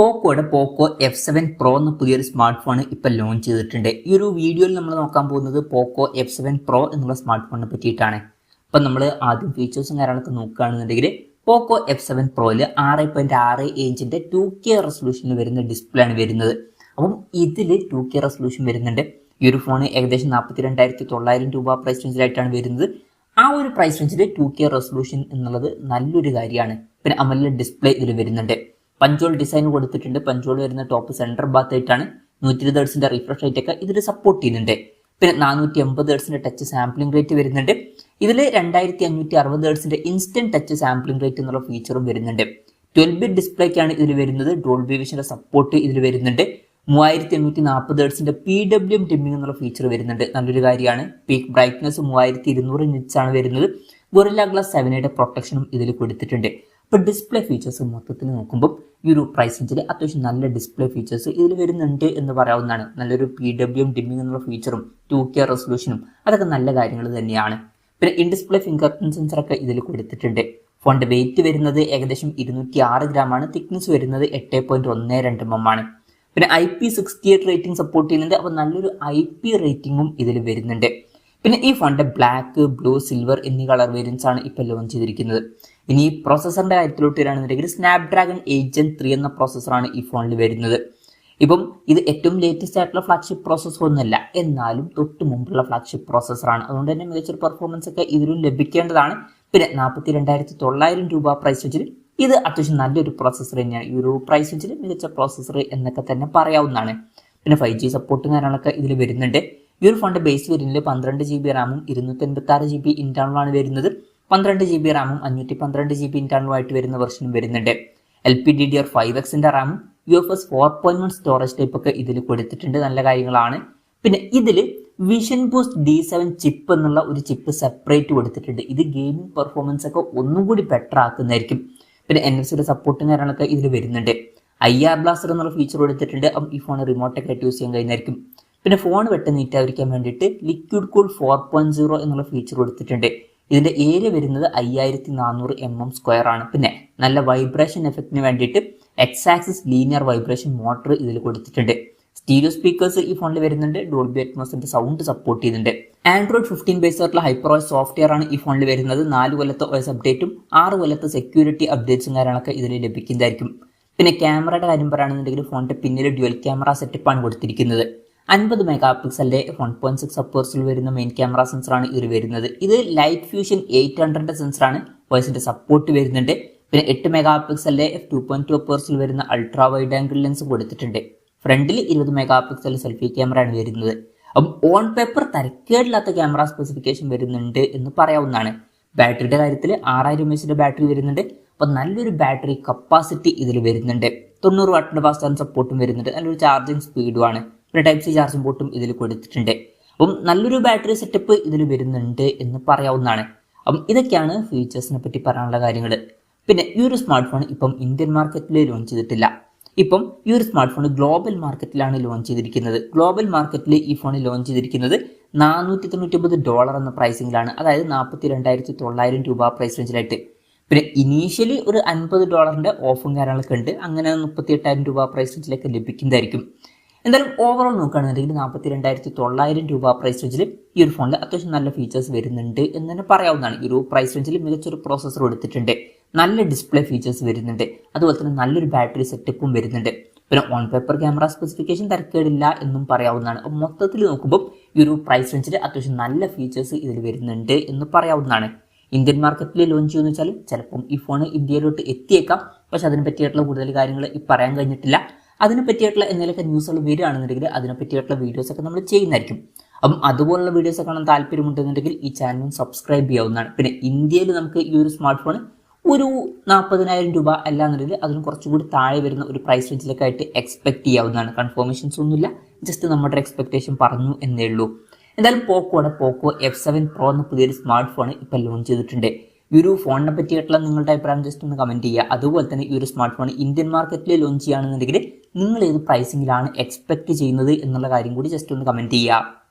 പോക്കോയുടെ പോക്കോ F7 Pro എന്ന പുതിയൊരു smart phone ഇപ്പോൾ ലോഞ്ച് ചെയ്തിട്ടുണ്ട്. ഈ ഒരു വീഡിയോയിൽ നമ്മൾ നോക്കാൻ പോകുന്നത് പോക്കോ F7 Pro എന്നുള്ള സ്മാർട്ട് ഫോണിനെ പറ്റിയിട്ടാണ്. അപ്പം നമ്മൾ ആദ്യം ഫീച്ചേഴ്സും കാര്യങ്ങളൊക്കെ നോക്കുകയാണെന്നുണ്ടെങ്കിൽ പോക്കോ F7 Proയിൽ 6.6 ഇഞ്ചിൻ്റെ 2K റെസൊല്യൂഷനിൽ വരുന്ന ഡിസ്പ്ലേ ആണ് വരുന്നത്. അപ്പം ഇതിൽ 2K റെസൊല്യൂഷൻ വരുന്നുണ്ട്. ഈ ഒരു ഫോൺ ഏകദേശം 42,900 രൂപ പ്രൈസ് റേഞ്ചിലായിട്ടാണ് വരുന്നത്. ആ ഒരു പ്രൈസ് റേഞ്ചിൽ 2K റെസൊല്യൂഷൻ എന്നുള്ളത് നല്ലൊരു കാര്യമാണ്. പിന്നെ AMOLED ഡിസ്പ്ലേ ഇതിൽ വരുന്നുണ്ട്. പഞ്ചോൾ ഡിസൈൻ കൊടുത്തിട്ടുണ്ട്. പഞ്ചോൾ വരുന്ന ടോപ്പ് സെൻറ്റർ ഭാഗത്ത് ആയിട്ടാണ്. 120 ഹെർട്സിൻ്റെ റിഫ്രഷ് റേറ്റ് ഒക്കെ ഇതിൽ സപ്പോർട്ട് ചെയ്യുന്നുണ്ട്. പിന്നെ 450 ഹെർട്സിൻ്റെ ടച്ച് സാമ്പിളിംഗ് റേറ്റ് വരുന്നുണ്ട്. ഇതിൽ 2560 ഹെർട്സിൻ്റെ ഇൻസ്റ്റന്റ് ടച്ച് സാമ്പിളിംഗ് റേറ്റ് എന്നുള്ള ഫീച്ചറും വരുന്നുണ്ട്. 12-bit ഡിസ്പ്ലേക്കാണ് ഇതിൽ വരുന്നത്. ഡോൾബി വിഷൻ്റെ സപ്പോർട്ട് ഇതിൽ വരുന്നുണ്ട്. 3840 ഹെർട്സിൻ്റെ PWM ഡിമ്മിംഗ് എന്നുള്ള ഫീച്ചർ വരുന്നുണ്ട്. നല്ലൊരു കാര്യമാണ്. പീക്ക് ബ്രൈറ്റ്നസ് 3200 നിറ്റ്സ് ആണ് വരുന്നത്. ഗൊറില്ല ഗ്ലാസ് 7യുടെ പ്രൊട്ടക്ഷനും ഇതിൽ കൊടുത്തിട്ടുണ്ട്. ഇപ്പോൾ ഡിസ്പ്ലേ ഫീച്ചേഴ്സ് മൊത്തത്തിൽ നോക്കുമ്പോൾ ഈ ഒരു പ്രൈസ് റേഞ്ചിൽ അത്യാവശ്യം നല്ല ഡിസ്പ്ലേ ഫീച്ചേഴ്സ് ഇതിൽ വരുന്നുണ്ട് എന്ന് പറയാവുന്നതാണ്. നല്ലൊരു PWM ഡിമ്മിംഗ് എന്നുള്ള ഫീച്ചറും 2K റെസൊല്യൂഷനും അതൊക്കെ നല്ല കാര്യങ്ങൾ തന്നെയാണ്. പിന്നെ ഇൻ ഡിസ്പ്ലേ ഫിംഗർ പ്രിന്റ് സെൻസറൊക്കെ ഇതിൽ കൊടുത്തിട്ടുണ്ട്. ഫോണിൻ്റെ വെയിറ്റ് വരുന്നത് ഏകദേശം 206 ഗ്രാമാണ്. തിക്നെസ് വരുന്നത് 8.12 mm ആണ്. പിന്നെ IP68 റേറ്റിംഗ് സപ്പോർട്ട് ചെയ്യുന്നുണ്ട്. അപ്പോൾ നല്ലൊരു IP റേറ്റിംഗും ഇതിൽ വരുന്നുണ്ട്. പിന്നെ ഈ ഫോണിൻ്റെ ബ്ലാക്ക്, ബ്ലൂ, സിൽവർ എന്നീ കളർ വേരിയൻസ് ആണ് ഇപ്പോൾ ലോഞ്ച് ചെയ്തിരിക്കുന്നത്. ഇനി പ്രോസസ്സറിൻ്റെ കാര്യത്തിലോട്ട് വരികയാണെന്നുണ്ടെങ്കിൽ സ്നാപ്ഡ്രാഗൺ 8 Gen 3 എന്ന പ്രോസസ്സറാണ് ഈ ഫോണിൽ വരുന്നത്. ഇപ്പം ഇത് ഏറ്റവും ലേറ്റസ്റ്റ് ആയിട്ടുള്ള ഫ്ലാഗ്ഷിപ്പ് പ്രോസസ്സർ ഒന്നുമല്ല, എന്നാലും തൊട്ട് മുമ്പുള്ള ഫ്ലാഗ്ഷിപ്പ് പ്രോസസ്സറാണ്. അതുകൊണ്ട് തന്നെ മികച്ചൊരു പെർഫോമൻസ് ഒക്കെ ഇതിലും ലഭിക്കേണ്ടതാണ്. പിന്നെ 42,900 രൂപ പ്രൈസ് റേഞ്ചിൽ ഇത് അത്യാവശ്യം നല്ലൊരു പ്രോസസ്സർ തന്നെയാണ്. ഈ ഒരു പ്രൈസ് റേഞ്ചിൽ മികച്ച പ്രോസസ്സർ എന്നൊക്കെ തന്നെ പറയാവുന്നതാണ്. പിന്നെ 5G സപ്പോർട്ടും കാര്യങ്ങളൊക്കെ ഇതിൽ വരുന്നുണ്ട്. ഈ ഒരു ഫോണിൻ്റെ ബേസ് വേരിയന്റിൽ 12 GB റാമും 256 GB ഇന്റേണലാണ് വരുന്നത്. 12 GB റാമും 512 GB ഇന്റേണലുമായിട്ട് വരുന്ന വെർഷനും വരുന്നുണ്ട്. LPDDR5X റാമും UFS 4.1 സ്റ്റോറേജ് ടൈപ്പ് ഒക്കെ ഇതിൽ കൊടുത്തിട്ടുണ്ട്. നല്ല കാര്യങ്ങളാണ്. പിന്നെ ഇതിൽ വിഷൻ ബൂസ്റ്റ് D7 ചിപ്പ് എന്നുള്ള ഒരു ചിപ്പ് സെപ്പറേറ്റ് കൊടുത്തിട്ടുണ്ട്. ഇത് ഗെയിമിംഗ് പെർഫോമൻസ് ഒക്കെ ഒന്നും കൂടി ബെറ്റർ ആക്കുന്നതായിരിക്കും. പിന്നെ NFC സപ്പോർട്ടും കാര്യങ്ങളൊക്കെ ഇതിൽ വരുന്നുണ്ട്. IR ബ്ലാസ്റ്റർ എന്നുള്ള ഫീച്ചർ കൊടുത്തിട്ടുണ്ട്. ഈ ഫോൺ റിമോട്ടൊക്കെ ആയിട്ട് യൂസ് ചെയ്യാൻ കഴിയുന്നതായിരിക്കും. പിന്നെ ഫോൺ പെട്ടെന്ന് നീറ്റായിരിക്കാൻ വേണ്ടിയിട്ട് ലിക്വിഡ് കൂൾ 4.0 എന്നുള്ള ഫീച്ചർ കൊടുത്തിട്ടുണ്ട്. ഇതിൻ്റെ ഏരിയ വരുന്നത് 5400 mm² ആണ്. പിന്നെ നല്ല വൈബ്രേഷൻ എഫക്റ്റിന് വേണ്ടിയിട്ട് X-ആക്സിസ് ലീനിയർ വൈബ്രേഷൻ മോട്ടർ ഇതിൽ കൊടുത്തിട്ടുണ്ട്. സ്റ്റീരിയോ സ്പീക്കേഴ്സ് ഈ ഫോണിൽ വരുന്നുണ്ട്. ഡോൾബി അറ്റ്മോസിന്റെ സൗണ്ട് സപ്പോർട്ട് ചെയ്യുന്നുണ്ട്. ആൻഡ്രോയിഡ് 15 ബേസ് ആയിട്ടുള്ള ഹൈപ്പറോസ് സോഫ്റ്റ്വെയർ ആണ് ഈ ഫോണിൽ വരുന്നത്. 4 കൊല്ലത്തെ OS അപ്ഡേറ്റും 6 കൊല്ലത്തെ സെക്യൂരിറ്റി അപ്ഡേറ്റ്സും കാര്യങ്ങളൊക്കെ ഇതിൽ ലഭിക്കുന്നതായിരിക്കും. പിന്നെ ക്യാമറയുടെ കാര്യം പറയുകയാണെന്നുണ്ടെങ്കിൽ ഫോണിന്റെ പിന്നിൽ ഡ്യുവൽ ക്യാമറ സെറ്റപ്പാണ് കൊടുത്തിരിക്കുന്നത്. 50 മെഗാ പിക്സലിന്റെ 1.6 അപ്പേഴ്സിൽ വരുന്ന മെയിൻ ക്യാമറ സെൻസറാണ് ഇതിൽ വരുന്നത്. ഇത് ലൈറ്റ് ഫ്യൂഷൻ 800 സെൻസറാണ്. വോയിസിന്റെ സപ്പോർട്ട് വരുന്നുണ്ട്. പിന്നെ 8 മെഗാ പിക്സലിന്റെ 2.2 അപ്പേഴ്സിൽ വരുന്ന അൾട്രാ വൈഡ് ആംഗിൾ ലെൻസ് കൊടുത്തിട്ടുണ്ട്. ഫ്രണ്ടിൽ 20 മെഗാ പിക്സൽ സെൽഫി ക്യാമറ ആണ് വരുന്നത്. അപ്പം ഓൺ പേപ്പർ തരക്കേടില്ലാത്ത ക്യാമറ സ്പെസിഫിക്കേഷൻ വരുന്നുണ്ട് എന്ന് പറയാവുന്നതാണ്. ബാറ്ററിയുടെ കാര്യത്തിൽ 6000 mAh ബാറ്ററി വരുന്നുണ്ട്. അപ്പം നല്ലൊരു ബാറ്ററി കപ്പാസിറ്റി ഇതിൽ വരുന്നുണ്ട്. 90 വാട്ടിന്റെ ഫാസ്റ്റ് ചാർജ് സപ്പോർട്ടും വരുന്നുണ്ട്. നല്ലൊരു ചാർജിങ് സ്പീഡുമാണ്. പിന്നെ Type-C ചാർജിംഗ് പോർട്ടും ഇതിൽ കൊടുത്തിട്ടുണ്ട്. അപ്പം നല്ലൊരു ബാറ്ററി സെറ്റപ്പ് ഇതിൽ വരുന്നുണ്ട് എന്ന് പറയാവുന്നതാണ്. അപ്പം ഇതൊക്കെയാണ് ഫീച്ചേഴ്സിനെ പറ്റി പറയാനുള്ള കാര്യങ്ങൾ. പിന്നെ ഈ ഒരു സ്മാർട്ട് ഫോൺ ഇപ്പം ഇന്ത്യൻ മാർക്കറ്റിൽ ലോഞ്ച് ചെയ്തിട്ടില്ല. ഇപ്പം ഈ ഒരു സ്മാർട്ട് ഫോൺ ഗ്ലോബൽ മാർക്കറ്റിലാണ് ലോഞ്ച് ചെയ്തിരിക്കുന്നത്. ഗ്ലോബൽ മാർക്കറ്റിൽ ഈ ഫോൺ ലോഞ്ച് ചെയ്തിരിക്കുന്നത് $499 എന്ന പ്രൈസിങ്ങിലാണ്. അതായത് 42,900 രൂപ പ്രൈസ് റേഞ്ചിലായിട്ട്. പിന്നെ ഇനീഷ്യലി ഒരു $50 ഓഫും കാര്യങ്ങളൊക്കെ ഉണ്ട്. അങ്ങനെ 38,000 രൂപ പ്രൈസ് റേഞ്ചിലേക്ക് ലഭിക്കുന്നതായിരിക്കും. എന്തായാലും ഓവറോൾ നോക്കുകയാണെന്നുണ്ടെങ്കിൽ 42,900 രൂപ പ്രൈസ് റേഞ്ചിൽ ഈ ഒരു ഫോണിൽ അത്യാവശ്യം നല്ല ഫീച്ചേഴ്സ് വരുന്നുണ്ട് എന്ന് തന്നെ പറയാവുന്നതാണ്. ഈ ഒരു പ്രൈസ് റേഞ്ചിൽ മികച്ചൊരു പ്രോസസ്സർ കൊടുത്തിട്ടുണ്ട്. നല്ല ഡിസ്പ്ലേ ഫീച്ചേഴ്സ് വരുന്നുണ്ട്. അതുപോലെ തന്നെ നല്ലൊരു ബാറ്ററി സെറ്റപ്പും വരുന്നുണ്ട്. പിന്നെ ഓൺ പേപ്പർ ക്യാമറ സ്പെസിഫിക്കേഷൻ തരക്കേടില്ല എന്നും പറയാവുന്നതാണ്. അപ്പോൾ മൊത്തത്തിൽ നോക്കുമ്പോൾ ഈ ഒരു പ്രൈസ് റേഞ്ചിൽ അത്യാവശ്യം നല്ല ഫീച്ചേഴ്സ് ഇതിൽ വരുന്നുണ്ട് എന്ന് പറയാവുന്നതാണ്. ഇന്ത്യൻ മാർക്കറ്റിൽ ലോഞ്ച് ചെയ്യുമെന്ന് വെച്ചാൽ ചിലപ്പം ഈ ഫോൺ ഇന്ത്യയിലോട്ട് എത്തിയേക്കാം. പക്ഷെ അതിനെ പറ്റിയിട്ടുള്ള കൂടുതൽ കാര്യങ്ങൾ പറയാൻ കഴിഞ്ഞിട്ടില്ല. അതിനെ പറ്റിയിട്ടുള്ള എന്തെങ്കിലുമൊക്കെ ന്യൂസുകൾ വരികയാണെന്നുണ്ടെങ്കിൽ അതിനെ പറ്റിയിട്ടുള്ള വീഡിയോസൊക്കെ നമ്മൾ ചെയ്യുന്നതായിരിക്കും. അപ്പം അതുപോലുള്ള വീഡിയോസ് കാണാൻ താല്പര്യമുണ്ടെന്നുണ്ടെങ്കിൽ ഈ ചാനൽ സബ്സ്ക്രൈബ് ചെയ്യാവുന്നതാണ്. പിന്നെ ഇന്ത്യയിൽ നമുക്ക് ഈ ഒരു സ്മാർട്ട് ഫോൺ ഒരു 40,000 രൂപ അല്ലാന്നുണ്ടെങ്കിൽ അതിന് കുറച്ചുകൂടി താഴെ വരുന്ന ഒരു പ്രൈസ് റേഞ്ചിലൊക്കെ ആയിട്ട് എക്സ്പെക്ട് ചെയ്യാവുന്നതാണ്. കൺഫർമേഷൻസ് ഒന്നുമില്ല, ജസ്റ്റ് നമ്മുടെ എക്സ്പെക്ടേഷൻ പറഞ്ഞു എന്നേ ഉള്ളൂ. എന്തായാലും പോക്കോ F7 Pro എന്ന പുതിയൊരു സ്മാർട്ട് ഫോൺ ഇപ്പോൾ ലോഞ്ച് ചെയ്തിട്ടുണ്ട്. ഈ ഒരു ഫോണിനെ പറ്റിയിട്ടുള്ള നിങ്ങളുടെ അഭിപ്രായം ജസ്റ്റ് ഒന്ന് കമൻറ്റ് ചെയ്യുക. അതുപോലെ തന്നെ ഈ ഒരു സ്മാർട്ട് ഫോൺ ഇന്ത്യൻ മാർക്കറ്റിൽ ലോഞ്ച് ചെയ്യുകയാണെന്നുണ്ടെങ്കിൽ നിങ്ങൾ ഏത് പ്രൈസിങ്ങിലാണ് എക്സ്പെക്ട് ചെയ്യുന്നത് എന്നുള്ള കാര്യം കൂടി ജസ്റ്റ് ഒന്ന് കമൻറ്റ് ചെയ്യുക.